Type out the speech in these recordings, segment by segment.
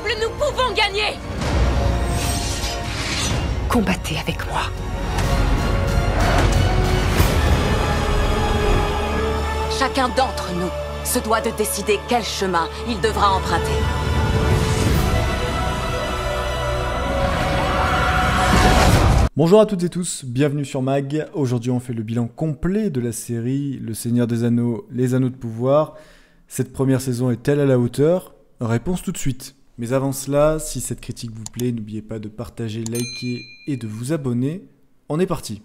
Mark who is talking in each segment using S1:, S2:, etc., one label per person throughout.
S1: Ensemble, nous pouvons gagner!
S2: Combattez avec moi.
S3: Chacun d'entre nous se doit de décider quel chemin il devra emprunter.
S4: Bonjour à toutes et tous, bienvenue sur Mag. Aujourd'hui on fait le bilan complet de la série Le Seigneur des Anneaux, les Anneaux de Pouvoir. Cette première saison est-elle à la hauteur? Réponse tout de suite. Mais avant cela, si cette critique vous plaît, n'oubliez pas de partager, liker et de vous abonner. On est parti.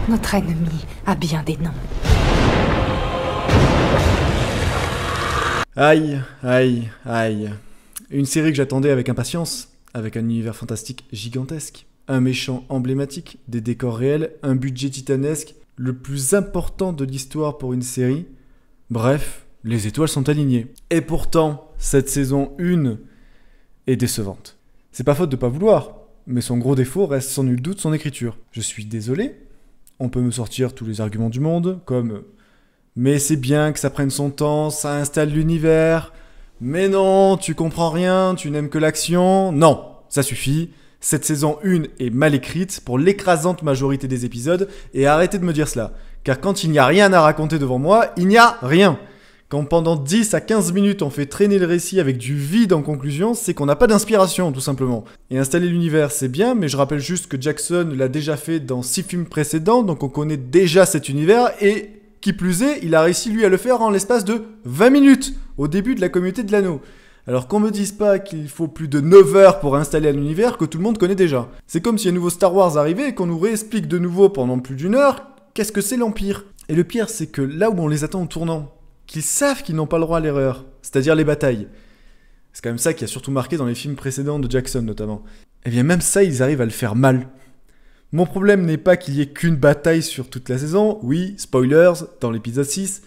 S2: Notre ennemi a bien des noms.
S4: Aïe, aïe, aïe. Une série que j'attendais avec impatience, avec un univers fantastique gigantesque, un méchant emblématique, des décors réels, un budget titanesque, le plus important de l'histoire pour une série. Bref, les étoiles sont alignées. Et pourtant, cette saison 1 est décevante. C'est pas faute de pas vouloir, mais son gros défaut reste sans nul doute son écriture. Je suis désolé, on peut me sortir tous les arguments du monde, comme « mais c'est bien que ça prenne son temps, ça installe l'univers »,« mais non, tu comprends rien, tu n'aimes que l'action ». Non, ça suffit. Cette saison 1 est mal écrite pour l'écrasante majorité des épisodes, et arrêtez de me dire cela. Car quand il n'y a rien à raconter devant moi, il n'y a rien. Quand pendant 10 à 15 minutes on fait traîner le récit avec du vide en conclusion, c'est qu'on n'a pas d'inspiration tout simplement. Et installer l'univers c'est bien, mais je rappelle juste que Jackson l'a déjà fait dans 6 films précédents, donc on connaît déjà cet univers, et qui plus est, il a réussi lui à le faire en l'espace de 20 minutes, au début de la communauté de l'anneau. Alors qu'on me dise pas qu'il faut plus de 9 heures pour installer un univers que tout le monde connaît déjà. C'est comme si un nouveau Star Wars arrivait et qu'on nous réexplique de nouveau pendant plus d'une heure qu'est-ce que c'est l'Empire. Et le pire c'est que là où on les attend au tournant, qu'ils savent qu'ils n'ont pas le droit à l'erreur, c'est-à-dire les batailles. C'est quand même ça qui a surtout marqué dans les films précédents de Jackson notamment. Et bien même ça, ils arrivent à le faire mal. Mon problème n'est pas qu'il y ait qu'une bataille sur toute la saison, oui, spoilers, dans l'épisode 6,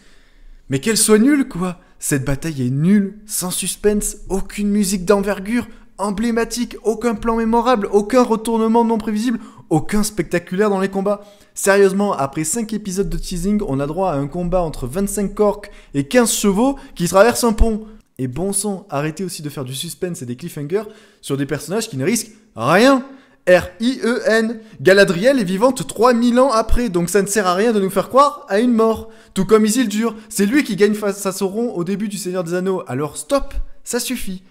S4: mais qu'elle soit nulle quoi. Cette bataille est nulle, sans suspense, aucune musique d'envergure, emblématique, aucun plan mémorable, aucun retournement non prévisible, aucun spectaculaire dans les combats. Sérieusement, après 5 épisodes de teasing, on a droit à un combat entre 25 orques et 15 chevaux qui traversent un pont. Et bon sang, arrêtez aussi de faire du suspense et des cliffhangers sur des personnages qui ne risquent rien. R-I-E-N. Galadriel est vivante 3000 ans après, donc ça ne sert à rien de nous faire croire à une mort. Tout comme Isildur, c'est lui qui gagne face à Sauron au début du Seigneur des Anneaux, alors stop, ça suffit.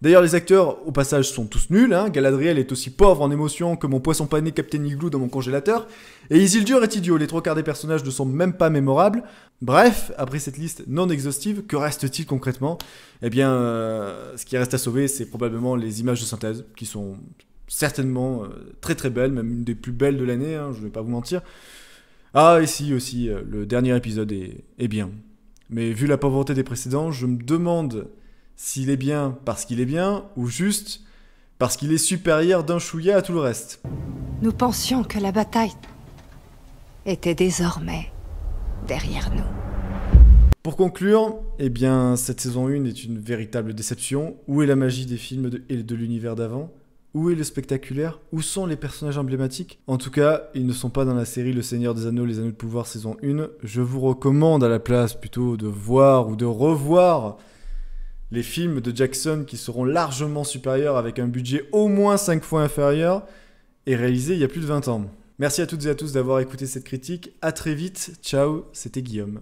S4: D'ailleurs les acteurs au passage sont tous nuls, hein. Galadriel est aussi pauvre en émotion que mon poisson pané Captain Igloo dans mon congélateur, et Isildur est idiot, les 3/4 des personnages ne sont même pas mémorables. Bref, après cette liste non exhaustive, que reste-t-il concrètement? Eh bien, ce qui reste à sauver, c'est probablement les images de synthèse, qui sont certainement très très belles, même une des plus belles de l'année, hein, je vais pas vous mentir. Ah, et si aussi, le dernier épisode est bien. Mais vu la pauvreté des précédents, je me demande s'il est bien parce qu'il est bien, ou juste parce qu'il est supérieur d'un chouïa à tout le reste.
S2: Nous pensions que la bataille était désormais derrière nous.
S4: Pour conclure, eh bien, cette saison 1 est une véritable déception. Où est la magie des films et de l'univers d'avant? Où est le spectaculaire? Où sont les personnages emblématiques? En tout cas, ils ne sont pas dans la série Le Seigneur des Anneaux, les Anneaux de Pouvoir saison 1. Je vous recommande à la place plutôt de voir ou de revoir les films de Jackson qui seront largement supérieurs avec un budget au moins 5 fois inférieur et réalisés il y a plus de 20 ans. Merci à toutes et à tous d'avoir écouté cette critique. À très vite. Ciao, c'était Guillaume.